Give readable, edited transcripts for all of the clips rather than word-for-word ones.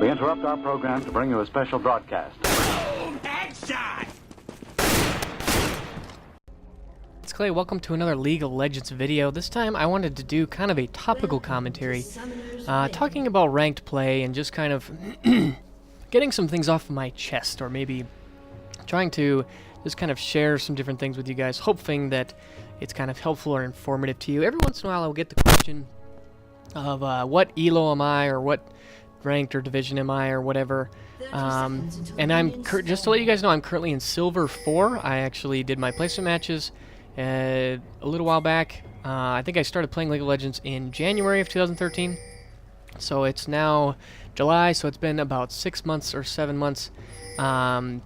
We interrupt our program to bring you a special broadcast. Boom! Headshot! It's Clay, welcome to another League of Legends video. This time I wanted to do kind of a topical commentary, talking about ranked play and just kind of getting some things off my chest, or maybe trying to just kind of share some different things with you guys, hoping that it's kind of helpful or informative to you. Every once in a while I'll get the question of what elo am I, or what ranked or division am I, or whatever. And I'm just to let you guys know, I'm currently in Silver 4. I actually did my placement matches a little while back. I think I started playing League of Legends in January of 2013. So it's now July, so it's been about 6 months or 7 months. Got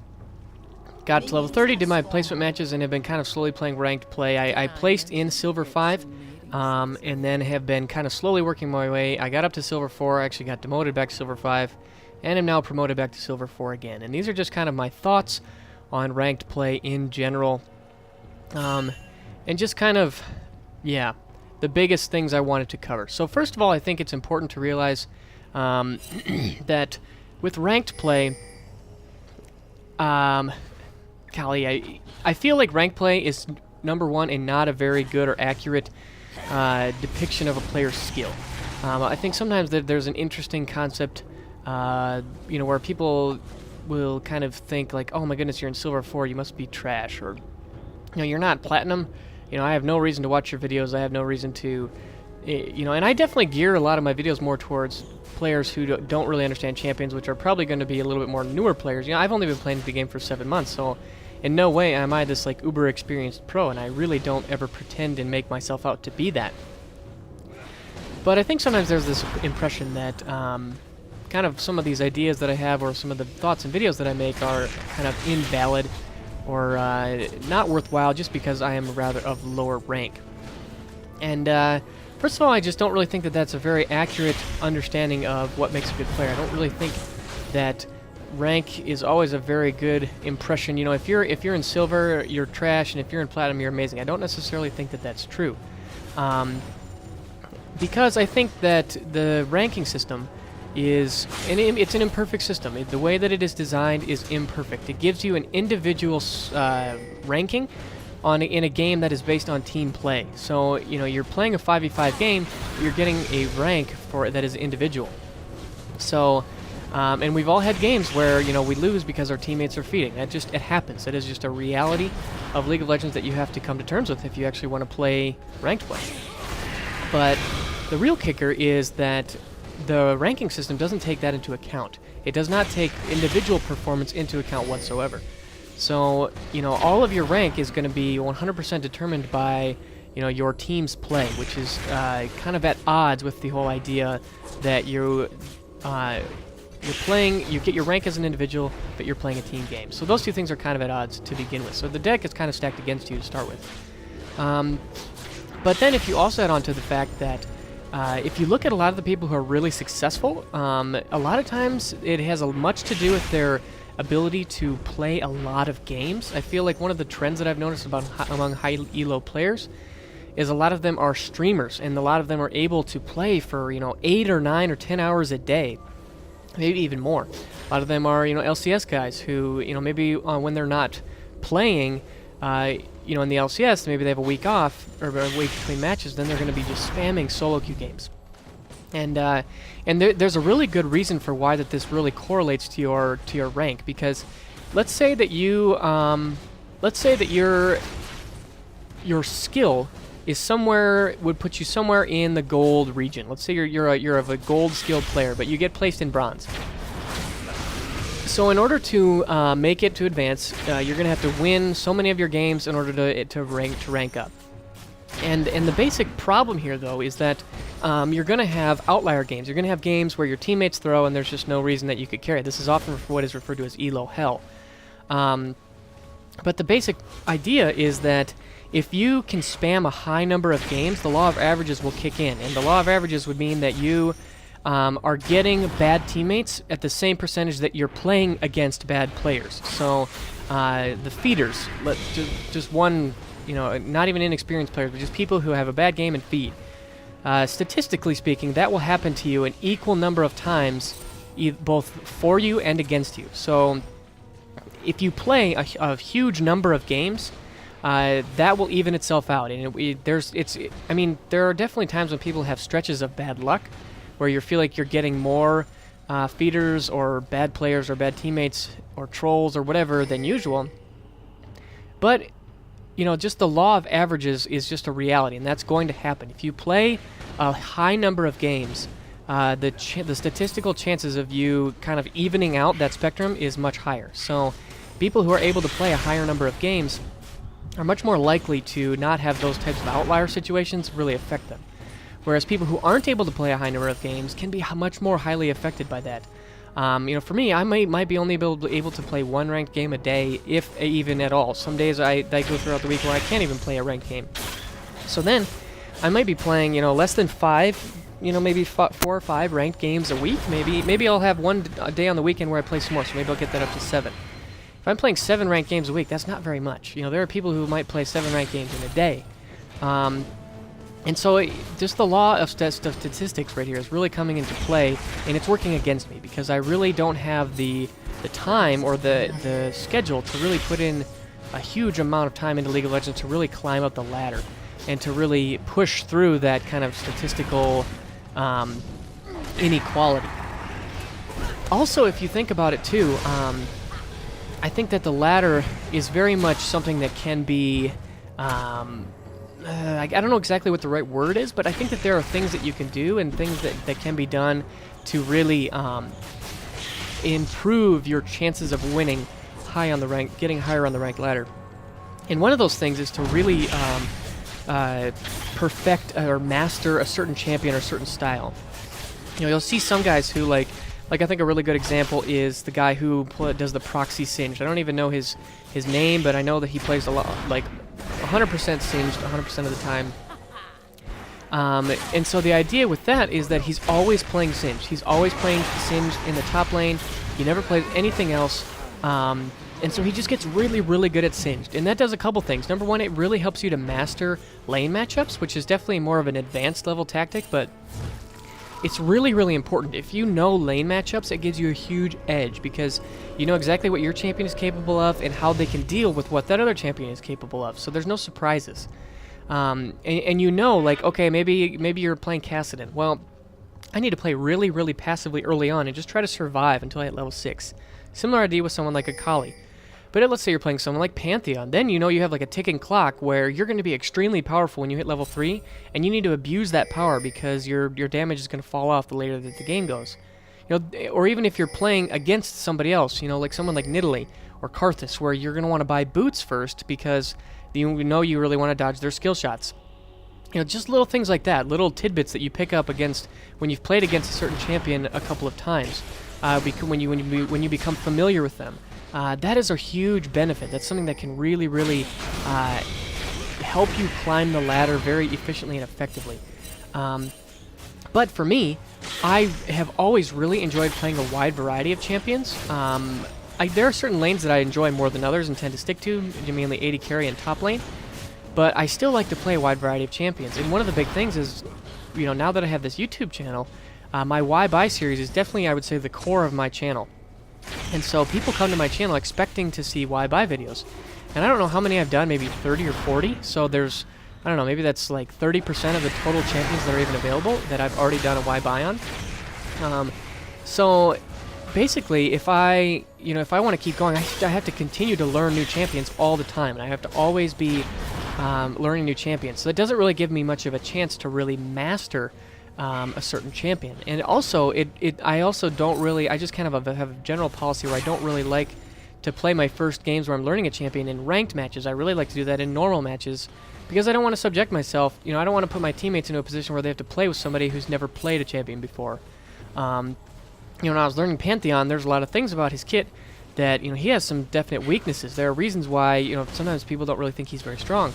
to level 30, did my placement matches, and have been kind of slowly playing ranked play. I placed in Silver 5, and then have been kind of slowly working my way. I got up to Silver 4, I actually got demoted back to Silver 5, and am now promoted back to Silver 4 again. And these are just kind of my thoughts on ranked play in general. And just kind of, yeah, the biggest things I wanted to cover. So first of all, I think it's important to realize that with ranked play, Callie, I feel like ranked play is, number one, and not a very good or accurate depiction of a player's skill. I think sometimes there's an interesting concept, where people will kind of think like, oh my goodness, you're in Silver 4, you must be trash, or, you're not Platinum. I have no reason to watch your videos. I have no reason to, and I definitely gear a lot of my videos more towards players who don't really understand champions, which are probably going to be a little bit more newer players. I've only been playing the game for 7 months, so in no way am I this like uber experienced pro, and I really don't ever pretend and make myself out to be that. But I think sometimes there's this impression that kind of some of these ideas that I have, or some of the thoughts and videos that I make, are kind of invalid or not worthwhile just because I am rather of lower rank. And first of all, I just don't really think that that's a very accurate understanding of what makes a good player. I don't really think that rank is always a very good impression. If you're in Silver, you're trash, and if you're in Platinum, you're amazing. I don't necessarily think that that's true. Because I think that the ranking system it's an imperfect system. The way that it is designed is imperfect. It gives you an individual ranking in a game that is based on team play. So, you're playing a 5v5 game, you're getting a rank for that is individual. So, and we've all had games where, we lose because our teammates are feeding. It happens. It is just a reality of League of Legends that you have to come to terms with if you actually want to play ranked play. But the real kicker is that the ranking system doesn't take that into account. It does not take individual performance into account whatsoever. So, all of your rank is going to be 100% determined by, your team's play, which is kind of at odds with the whole idea that you're playing, you get your rank as an individual, but you're playing a team game. So those two things are kind of at odds to begin with. So the deck is kind of stacked against you to start with. But then if you also add on to the fact that if you look at a lot of the people who are really successful, a lot of times it has much to do with their ability to play a lot of games. I feel like one of the trends that I've noticed among high elo players is a lot of them are streamers, and a lot of them are able to play for 8 or 9 or 10 hours a day, maybe even more. A lot of them are LCS guys who maybe when they're not playing, in the LCS, maybe they have a week off, or a week between matches, then they're going to be just spamming solo queue games. And there's a really good reason for why that this really correlates to your rank, because let's say that your skill is would put you somewhere in the gold region. Let's say you're of a gold skilled player, but you get placed in bronze. So in order to make it to advance, you're going to have to win so many of your games in order to rank up. And the basic problem here, though, is that you're going to have outlier games. You're going to have games where your teammates throw and there's just no reason that you could carry. This is often what is referred to as elo hell. But the basic idea is that if you can spam a high number of games, the law of averages will kick in. And the law of averages would mean that you are getting bad teammates at the same percentage that you're playing against bad players. So the feeders, just one, not even inexperienced players, but just people who have a bad game and feed. Statistically speaking, that will happen to you an equal number of times both for you and against you. So if you play a huge number of games, that will even itself out. And there are definitely times when people have stretches of bad luck, where you feel like you're getting more feeders or bad players or bad teammates or trolls or whatever than usual. But just the law of averages is just a reality, and that's going to happen. If you play a high number of games, the statistical chances of you kind of evening out that spectrum is much higher. So people who are able to play a higher number of games are much more likely to not have those types of outlier situations really affect them. Whereas people who aren't able to play a high number of games can be much more highly affected by that. For me, I might be only able to play one ranked game a day, if even at all. Some days I go throughout the week where I can't even play a ranked game. So then, I might be playing, less than 5, maybe 4 or 5 ranked games a week. Maybe I'll have one day on the weekend where I play some more, so maybe I'll get that up to 7. If I'm playing 7 ranked games a week, that's not very much. There are people who might play 7 ranked games in a day. And so just the law of statistics right here is really coming into play, and it's working against me because I really don't have the time or the schedule to really put in a huge amount of time into League of Legends to really climb up the ladder and to really push through that kind of statistical inequality. Also, if you think about it too, I think that the ladder is very much something that can be... I don't know exactly what the right word is, but I think that there are things that you can do and things that can be done to really improve your chances of winning high on the rank, getting higher on the ranked ladder. And one of those things is to really perfect or master a certain champion or certain style. You'll see some guys who like I think a really good example is the guy who does the proxy singed. I don't even know his name, but I know that he plays a lot, like 100% singed 100% of the time. And so the idea with that is that he's always playing singed. He's always playing singed in the top lane. He never plays anything else. And so he just gets really, really good at singed. And that does a couple things. Number one, it really helps you to master lane matchups, which is definitely more of an advanced level tactic, but it's really, really important. If you know lane matchups, it gives you a huge edge because you know exactly what your champion is capable of and how they can deal with what that other champion is capable of. So there's no surprises. And like, okay, maybe you're playing Kassadin. Well, I need to play really, really passively early on and just try to survive until I hit level 6. Similar idea with someone like Akali. But let's say you're playing someone like Pantheon. Then you have like a ticking clock where you're going to be extremely powerful when you hit level 3, and you need to abuse that power because your damage is going to fall off the later that the game goes. Or even if you're playing against somebody else, like someone like Nidalee or Karthus, where you're going to want to buy boots first because you really want to dodge their skill shots. Just little things like that, little tidbits that you pick up against when you've played against a certain champion a couple of times, when you become familiar with them. That is a huge benefit. That's something that can really, really help you climb the ladder very efficiently and effectively. But for me, I have always really enjoyed playing a wide variety of champions. There are certain lanes that I enjoy more than others and tend to stick to, mainly AD carry and top lane. But I still like to play a wide variety of champions. And one of the big things is, now that I have this YouTube channel, my Why Buy series is definitely, I would say, the core of my channel. And so people come to my channel expecting to see Why Buy videos. And I don't know how many I've done, maybe 30 or 40. So there's, I don't know, maybe that's like 30% of the total champions that are even available that I've already done a Why Buy on. So basically, if I want to keep going, I have to continue to learn new champions all the time. And I have to always be learning new champions. So it doesn't really give me much of a chance to really master a certain champion. And also, I just kind of have a general policy where I don't really like to play my first games where I'm learning a champion in ranked matches. I really like to do that in normal matches because I don't want to subject myself. I don't want to put my teammates into a position where they have to play with somebody who's never played a champion before. When I was learning Pantheon, there's a lot of things about his kit that, he has some definite weaknesses. There are reasons why, sometimes people don't really think he's very strong.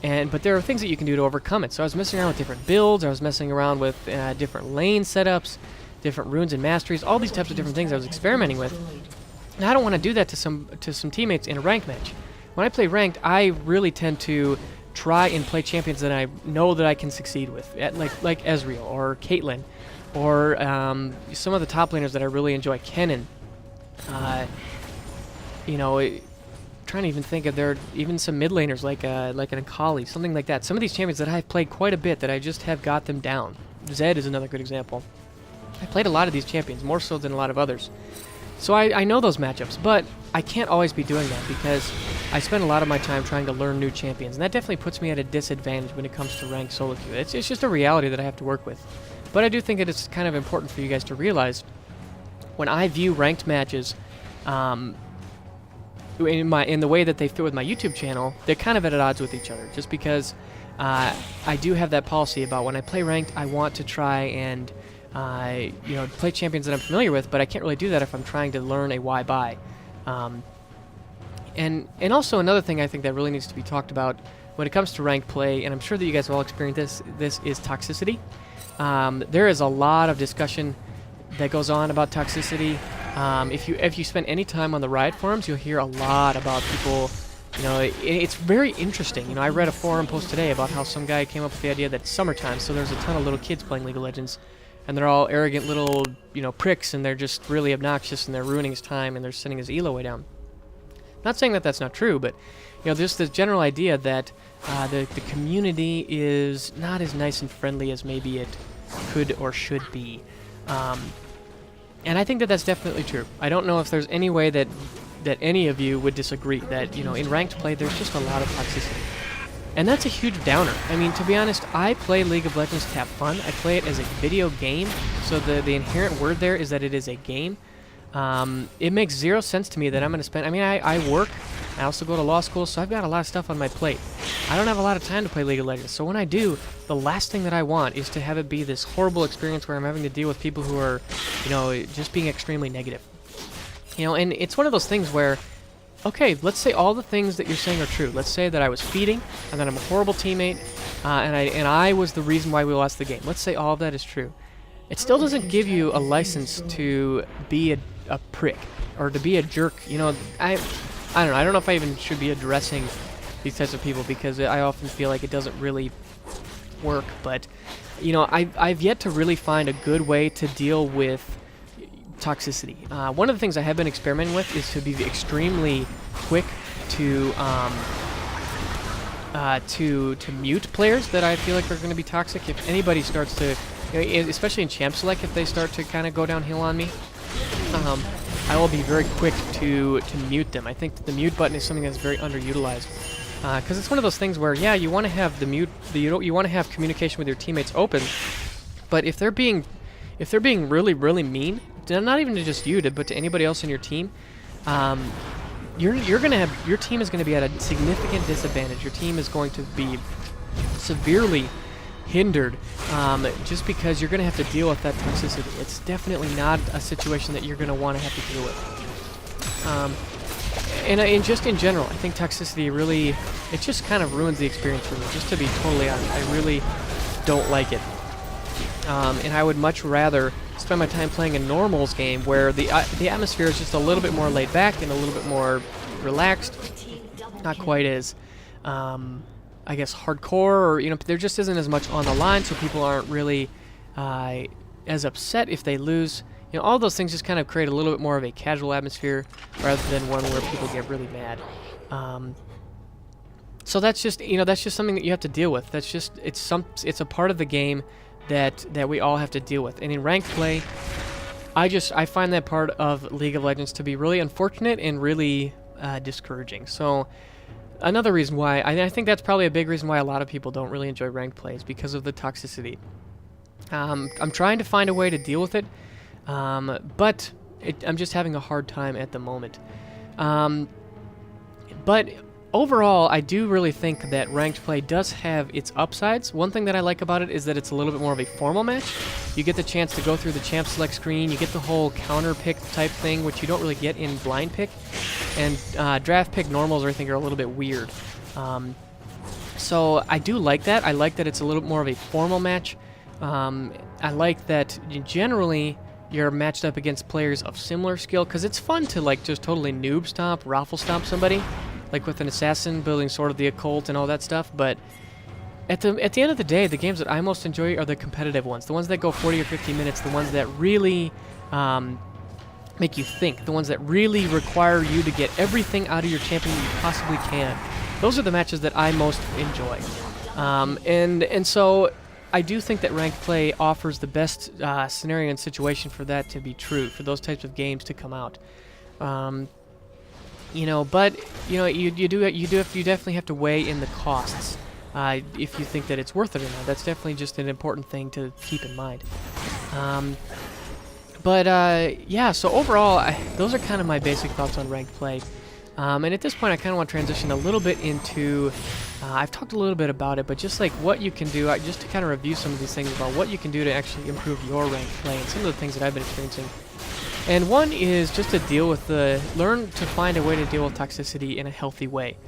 But there are things that you can do to overcome it. So I was messing around with different builds. I was messing around with different lane setups, different runes and masteries, all these types of different things I was experimenting with. And I don't want to do that to some teammates in a ranked match. When I play ranked, I really tend to try and play champions that I know that I can succeed with, like Ezreal or Caitlyn or some of the top laners that I really enjoy, Kennen. You know, trying to even think of there even some mid laners like an Akali, something like that. Some of these champions that I've played quite a bit that I just have got them down. Zed is another good example. I played a lot of these champions, more so than a lot of others. So I know those matchups, but I can't always be doing that because I spend a lot of my time trying to learn new champions, and that definitely puts me at a disadvantage when it comes to ranked solo queue. It's just a reality that I have to work with. But I do think it is kind of important for you guys to realize when I view ranked matches in the way that they fit with my YouTube channel, they're kind of at odds with each other, just because I do have that policy about when I play ranked, I want to try and you know, play champions that I'm familiar with, but I can't really do that if I'm trying to learn a why buy. And also another thing I think that really needs to be talked about when it comes to ranked play, and I'm sure that you guys have all experienced this is toxicity. There is a lot of discussion that goes on about toxicity. If you spend any time on the Riot forums, you'll hear a lot about people. You know, it's very interesting. You know, I read a forum post today about how some guy came up with the idea that it's summertime, so there's a ton of little kids playing League of Legends, and they're all arrogant little, you know, pricks, and they're just really obnoxious, and they're ruining his time, and they're sending his elo way down. Not saying that that's not true, but, you know, there's this general idea that the community is not as nice and friendly as maybe it could or should be. And I think that that's definitely true. I don't know if there's any way that any of you would disagree that, you know, in ranked play, there's just a lot of toxicity. And that's a huge downer. I mean, to be honest, I play League of Legends to have fun. I play it as a video game, so the inherent word there is that it is a game. It makes zero sense to me that I'm going to spend... I mean, I work, I also go to law school, so I've got a lot of stuff on my plate. I don't have a lot of time to play League of Legends, so when I do, the last thing that I want is to have it be this horrible experience where I'm having to deal with people who are, you know, just being extremely negative. You know, and it's one of those things where, okay, let's say all the things that you're saying are true. Let's say that I was feeding, and that I'm a horrible teammate, and I was the reason why we lost the game. Let's say all of that is true. It still doesn't give you a license to be a prick, or to be a jerk. You know, I don't know. I don't know if I even should be addressing these types of people, because I often feel like it doesn't really work. But, you know, I've yet to really find a good way to deal with toxicity. One of the things I have been experimenting with is to be extremely quick to mute players that I feel like are going to be toxic. If anybody starts to, you know, especially in Champ Select, if they start to kind of go downhill on me, I will be very quick to mute them. I think that the mute button is something that's very underutilized, because it's one of those things where, yeah, you want to have the mute, you want to have communication with your teammates open, but if they're being really, really mean, not even to just you, but to anybody else in your team, your team is going to be at a significant disadvantage. Your team is going to be severely hindered, just because you're going to have to deal with that toxicity. It's definitely not a situation that you're going to want to have to deal with. And just in general, I think toxicity really, it just kind of ruins the experience for me. Just to be totally honest, I really don't like it. And I would much rather spend my time playing a normals game where the atmosphere is just a little bit more laid back and a little bit more relaxed, not quite as, I guess, hardcore, or, you know, there just isn't as much on the line, so people aren't really as upset if they lose. You know, all those things just kind of create a little bit more of a casual atmosphere rather than one where people get really mad. So that's just, you know, that's just something that you have to deal with. That's just, it's a part of the game that we all have to deal with. And in ranked play, I find that part of League of Legends to be really unfortunate and really discouraging. So another reason why, I think that's probably a big reason why a lot of people don't really enjoy ranked plays, because of the toxicity. I'm trying to find a way to deal with it, but I'm just having a hard time at the moment. But overall, I do really think that ranked play does have its upsides. One thing that I like about it is that it's a little bit more of a formal match. You get the chance to go through the champ select screen. You get the whole counter pick type thing, which you don't really get in blind pick. And draft pick normals, I think, are a little bit weird. So I do like that. I like that it's a little bit more of a formal match. I like that generally you're matched up against players of similar skill, because it's fun to, like, just totally noob stomp, raffle stomp somebody, like with an assassin building Sword of the Occult and all that stuff. But at the end of the day, the games that I most enjoy are the competitive ones, the ones that go 40 or 50 minutes, the ones that really make you think, the ones that really require you to get everything out of your champion that you possibly can. Those are the matches that I most enjoy. And so I do think that ranked play offers the best scenario and situation for that to be true, for those types of games to come out. You know, but you definitely have to weigh in the costs if you think that it's worth it or not. That's definitely just an important thing to keep in mind. Yeah, so overall, those are kind of my basic thoughts on ranked play. And at this point, I kind of want to transition a little bit into, I've talked a little bit about it, but just like what you can do, just to kind of review some of these things about what you can do to actually improve your ranked play and some of the things that I've been experiencing. And one is just to learn to find a way to deal with toxicity in a healthy way.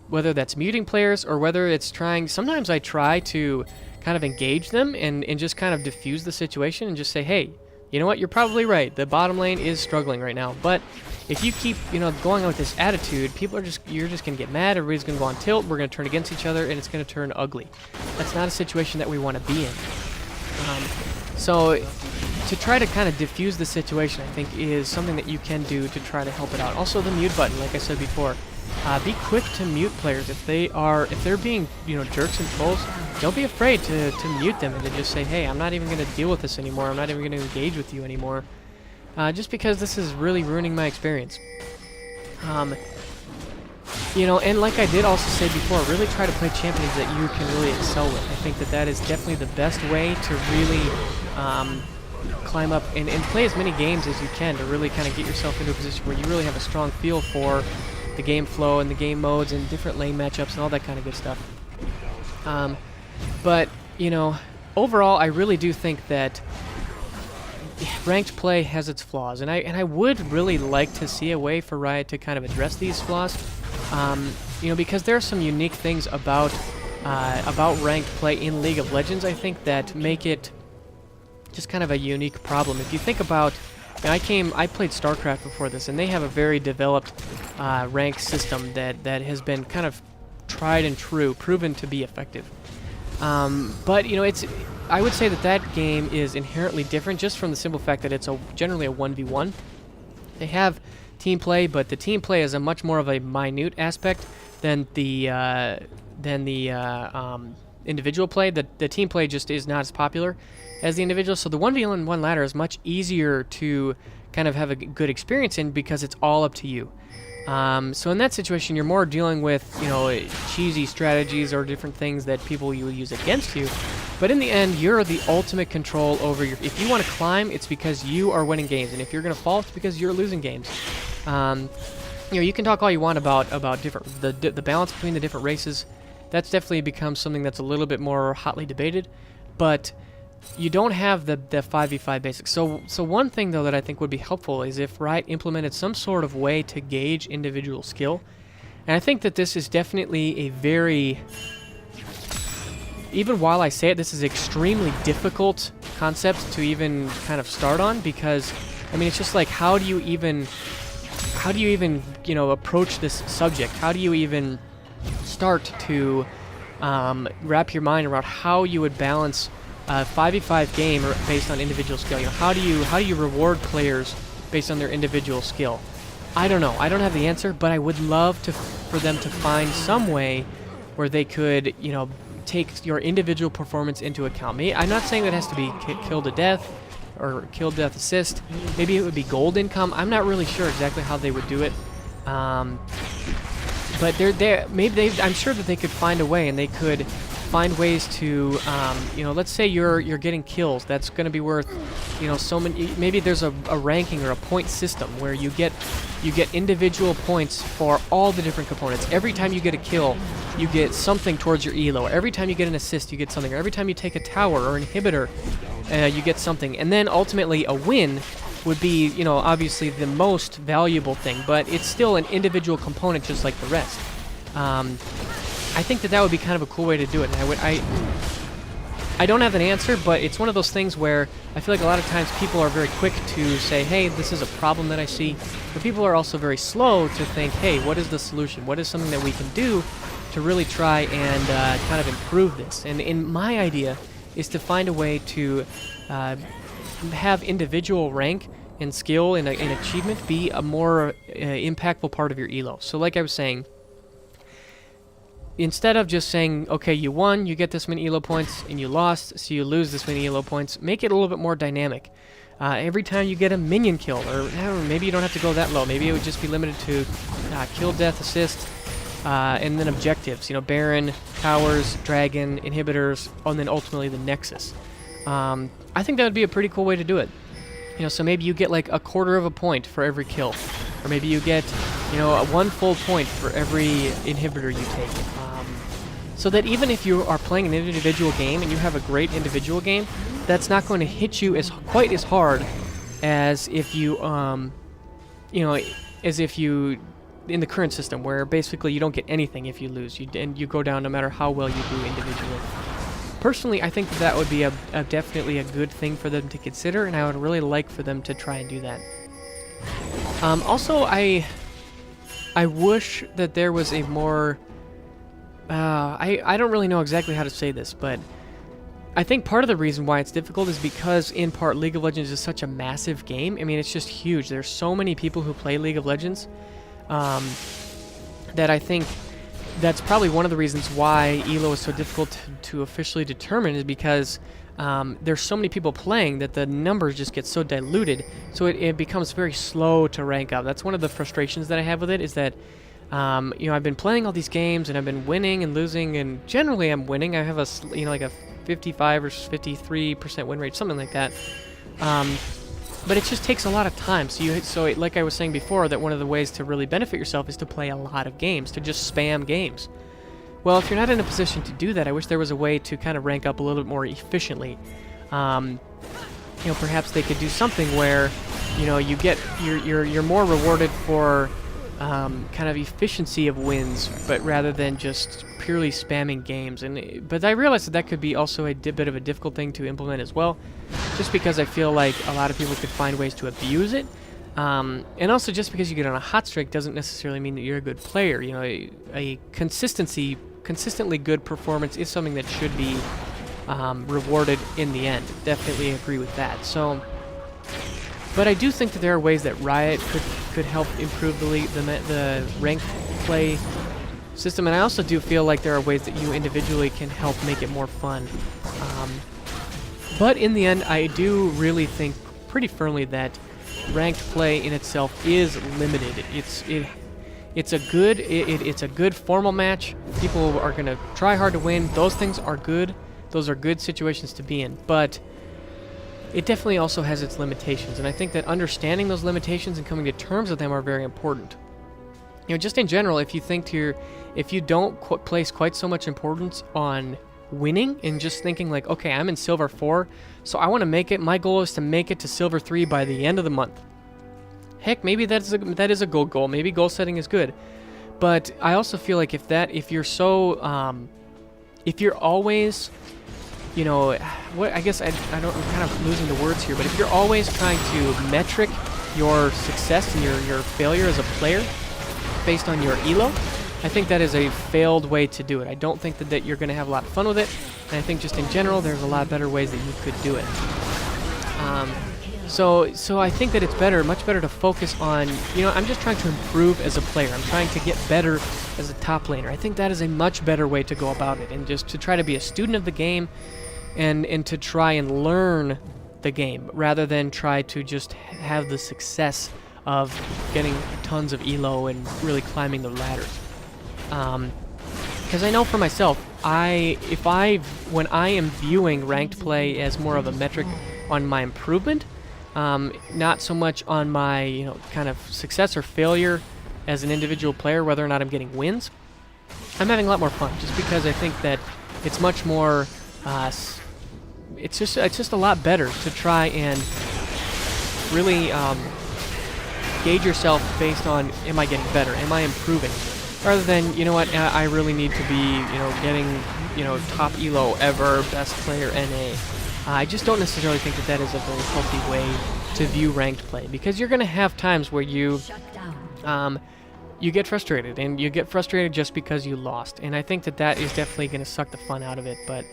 Whether that's muting players or whether it's sometimes I try to kind of engage them and just kind of diffuse the situation and just say, hey, you know what, you're probably right. The bottom lane is struggling right now. But if you keep, going on with this attitude, you're just going to get mad, everybody's going to go on tilt, we're going to turn against each other, and it's going to turn ugly. That's not a situation that we want to be in. So to try to kind of diffuse the situation, I think, is something that you can do to try to help it out. Also, the mute button, like I said before. Be quick to mute players if they're being jerks and trolls. Don't be afraid to mute them and to just say, hey, I'm not even going to deal with this anymore. I'm not even going to engage with you anymore, just because this is really ruining my experience. And like I did also say before, really try to play champions that you can really excel with. I think that is definitely the best way to really climb up and play as many games as you can to really kind of get yourself into a position where you really have a strong feel for the game flow and the game modes and different lane matchups and all that kind of good stuff. But overall, I really do think that ranked play has its flaws, and I would really like to see a way for Riot to kind of address these flaws. Because there are some unique things about ranked play in League of Legends, I think, that make it just kind of a unique problem. If you think about, I played StarCraft before this, and they have a very developed rank system that has been kind of tried and true, proven to be effective. But I would say that game is inherently different just from the simple fact that it's generally a 1v1. They have team play, but the team play is a much more of a minute aspect than the individual play. The team play just is not as popular as the individual, so the 1v1 ladder is much easier to kind of have a good experience in because it's all up to you. So in that situation, you're more dealing with, cheesy strategies or different things that people will use against you. But in the end, you're the ultimate control over if you want to climb, it's because you are winning games. And if you're going to fall, it's because you're losing games. You can talk all you want about the balance between the different races. That's definitely become something that's a little bit more hotly debated. But you don't have the 5v5 basics. So one thing, though, that I think would be helpful is if Riot implemented some sort of way to gauge individual skill. And I think that this is definitely a very, even while I say it, this is extremely difficult concept to even kind of start on, because, it's just like, how do you even approach this subject? How do you even start to wrap your mind around how you would balance a 5v5 game based on individual skill? How do you reward players based on their individual skill? I don't know. I don't have the answer, but I would love for them to find some way where they could, take your individual performance into account. I'm not saying that has to be kill to death or kill death assist. Maybe it would be gold income. I'm not really sure exactly how they would do it. But I'm sure that they could find a way, and they could find ways to, let's say you're getting kills. That's going to be worth, so many. Maybe there's a ranking or a point system where you get individual points for all the different components. Every time you get a kill, you get something towards your elo. Every time you get an assist, you get something. Or every time you take a tower or inhibitor, you get something. And then ultimately, a win would be, obviously the most valuable thing, but it's still an individual component just like the rest. I think that would be kind of a cool way to do it. And I don't have an answer, but it's one of those things where I feel like a lot of times people are very quick to say, hey, this is a problem that I see, but people are also very slow to think, hey, what is the solution? What is something that we can do to really try and kind of improve this. And in my idea is to find a way to have individual rank and skill and achievement be a more impactful part of your elo. So like I was saying, instead of just saying, okay, you won, you get this many elo points, and you lost, so you lose this many elo points, make it a little bit more dynamic. Every time you get a minion kill, or maybe you don't have to go that low, maybe it would just be limited to kill, death, assist, and then objectives, Baron, towers, dragon, inhibitors, and then ultimately the Nexus. I think that would be a pretty cool way to do it. So maybe you get like a quarter of a point for every kill, or maybe you get, one full point for every inhibitor you take. So that even if you are playing an individual game and you have a great individual game, that's not going to hit you quite as hard as if you, in the current system, where basically you don't get anything if you lose, and you go down no matter how well you do individually. Personally, I think that would be definitely a good thing for them to consider, and I would really like for them to try and do that. Also, I wish that there was a more... I don't really know exactly how to say this, but I think part of the reason why it's difficult is because, in part, League of Legends is such a massive game. I mean, it's just huge. There's so many people who play League of Legends that I think that's probably one of the reasons why ELO is so difficult to officially determine, is because there's so many people playing that the numbers just get so diluted, so it becomes very slow to rank up. That's one of the frustrations that I have with it, is that I've been playing all these games and I've been winning and losing, and generally I'm winning. I have a 55 or 53% win rate, something like that. But it just takes a lot of time. So like I was saying before, that one of the ways to really benefit yourself is to play a lot of games, to just spam games. Well, if you're not in a position to do that, I wish there was a way to kind of rank up a little bit more efficiently. Perhaps they could do something where, you're more rewarded for kind of efficiency of wins, but rather than just purely spamming games. But I realize that could be also a bit of a difficult thing to implement as well, just because I feel like a lot of people could find ways to abuse it. And also, just because you get on a hot streak doesn't necessarily mean that you're a good player. A consistently good performance is something that should be rewarded in the end. Definitely agree with that. But I do think that there are ways that Riot could help improve the ranked play system, and I also do feel like there are ways that you individually can help make it more fun. But in the end, I do really think pretty firmly that ranked play in itself is limited. It's a good formal match. People are going to try hard to win. Those things are good. Those are good situations to be in. But it definitely also has its limitations, and I think that understanding those limitations and coming to terms with them are very important. Just in general, if you don't place quite so much importance on winning and just thinking like, okay, I'm in Silver 4, so I want to make it. My goal is to make it to Silver 3 by the end of the month. Heck, maybe that is a good goal. Maybe goal setting is good, but I also feel like if you're always, I guess I'm kind of losing the words here, but if you're always trying to metric your success and your failure as a player based on your elo, I think that is a failed way to do it. I don't think that you're going to have a lot of fun with it, and I think just in general there's a lot better ways that you could do it. So I think that it's much better to focus on, I'm just trying to improve as a player. I'm trying to get better as a top laner. I think that is a much better way to go about it, and just to try to be a student of the game and to try and learn the game rather than try to just have the success of getting tons of elo and really climbing the ladders. Because I know for myself, when I am viewing ranked play as more of a metric on my improvement, not so much on my kind of success or failure as an individual player, whether or not I'm getting wins, I'm having a lot more fun, just because I think that it's much more it's just a lot better to try and really gauge yourself based on, am I getting better, am I improving, rather than, I really need to be getting top elo ever, best player NA. I just don't necessarily think that is a very healthy way to view ranked play, because you're going to have times where you you get frustrated, and you get frustrated just because you lost. And I think that is definitely going to suck the fun out of it. But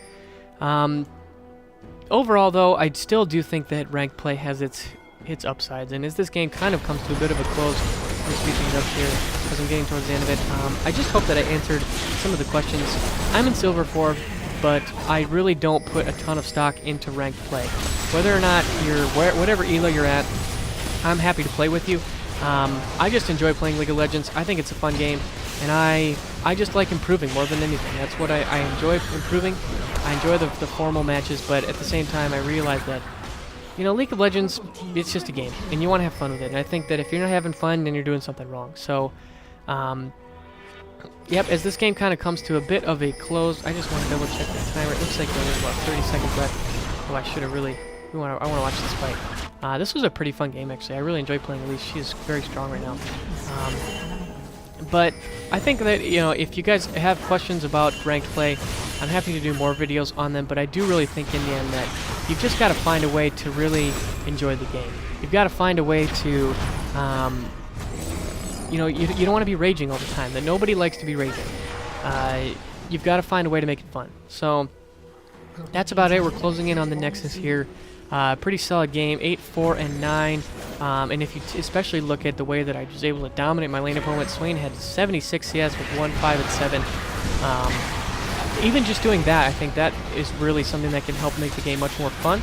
overall, though, I still do think that ranked play has its upsides. And as this game kind of comes to a bit of a close, I'm speaking it up here as I'm getting towards the end of it, I just hope that I answered some of the questions. I'm in Silver 4, but I really don't put a ton of stock into ranked play. Whether or not you're whatever elo you're at, I'm happy to play with you. I just enjoy playing League of Legends. I think it's a fun game, and I just like improving more than anything. That's what I enjoy, improving. I enjoy the formal matches, but at the same time, I realize that, you know, League of Legends, it's just a game, and you want to have fun with it. And I think that if you're not having fun, then you're doing something wrong. So, yep, as this game kind of comes to a bit of a close, I just want to double check the timer. It looks like there's about 30 seconds left. Oh, I should have really... I want to watch this fight. This was a pretty fun game, actually. I really enjoyed playing Elise. She is very strong right now. But I think that, you know, if you guys have questions about ranked play, I'm happy to do more videos on them. But I do really think in the end that you've just got to find a way to really enjoy the game. You've got to find a way to, you know, you don't want to be raging all the time. That nobody likes to be raging. You've got to find a way to make it fun. So that's about it. We're closing in on the Nexus here. Pretty solid game, 8-4 and 9. And if you especially look at the way that I was able to dominate my lane opponent, Swain had 76 CS with 1, 5, and 7. Even just doing that, I think that is really something that can help make the game much more fun.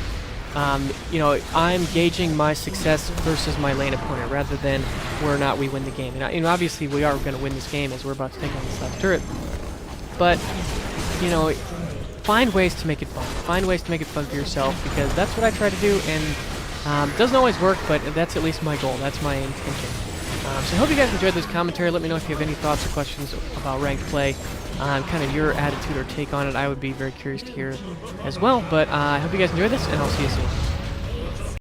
You know, I'm gauging my success versus my lane opponent rather than whether or not we win the game. And obviously we are going to win this game as we're about to take on this left turret. But, you know, find ways to make it fun. Find ways to make it fun for yourself, because that's what I try to do, and doesn't always work, but that's at least my goal. That's my intention. So I hope you guys enjoyed this commentary. Let me know if you have any thoughts or questions about ranked play, kind of your attitude or take on it. I would be very curious to hear as well. But I hope you guys enjoyed this, and I'll see you soon.